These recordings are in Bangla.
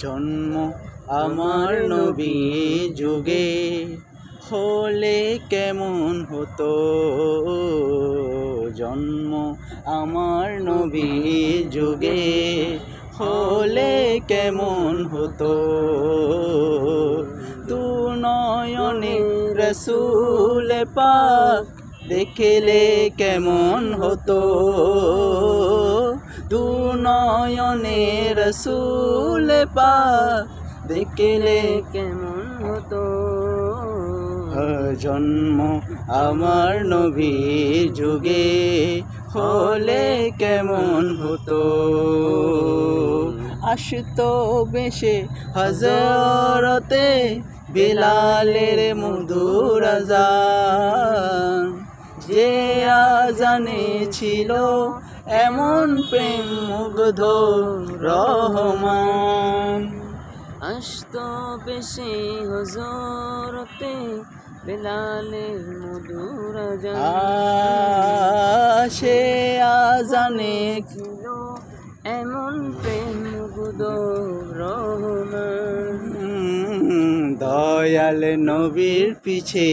জন্ম আমার নবী যুগে হলে কেমন হতো, জন্ম আমার নবী যুগে হলে কেমন হতো। দু নয়নে রসূল পাক দেখলে কেমন হতো, দু নয়নে রসূল পাক দেখলে কেমন হতো। জন্ম আমার নবীর যুগে হলে কেমন হতো। আসতো বেশে হযরতে বিলালের মধুর আযান, যে আযানে ছিল এমন প্রেম মুগ্ধ রহমান। আসতো বেশে হযরতে বিলালের মধুর আযান, সে আযানে ছিল এমন প্রেম মুগ্ধ রহমান। দয়াল নবীর পিছে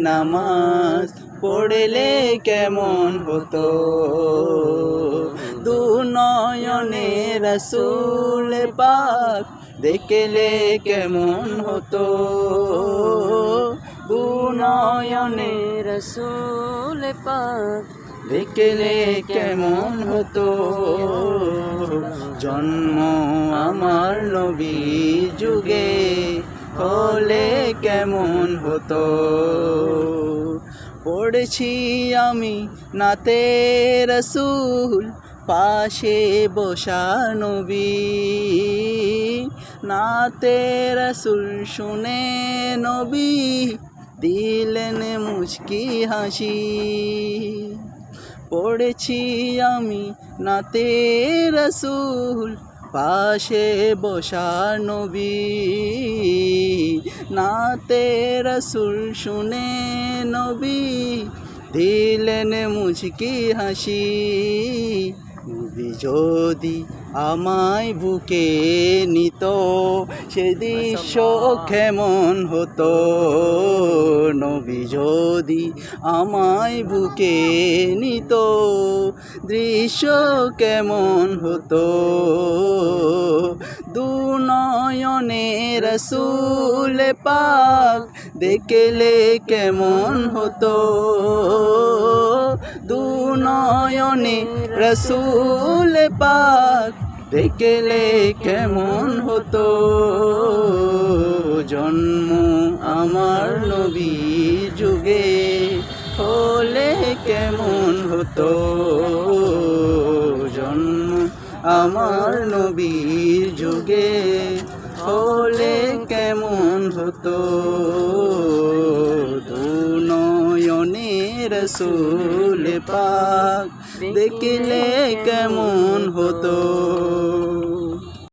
নামাজ পড়লে কেমন হতো, দু নয়নে রসূল পাক দেখলে কেমন হতো, দু নয়নে রসূল পাক দেখলে কেমন হতো। জন্ম আমার নবী যুগে হলে কেমন হতো। পড়েছি আমি নাতে রসূল পাশে বসা নবী, নাতে রসূল শুনে নবী দিলেন মুচকি হাসি। পড়েছি আমি নাতে রসূল পাশে বসা নবী, নাতে রসূল শুনে নবী দিলেন মুচকি হাসি। নবী যদি আমায় বুকে নিত সে দৃশ্য কেমন হতো, নবী যদি আমায় বুকে নিত দৃশ্য কেমন হতো। দু নয়নে রসূল পাক দেখলে কেমন হতো, দু নয়নে রসূল পাক দেখলে কেমন হতো। জন্ম আমার নবী যুগে হলে কেমন হতো, জন্ম আমার নবীর যুগে হলে কেমন হতো। দু নয়নে রসূল পাক দেখলে কেমন হতো।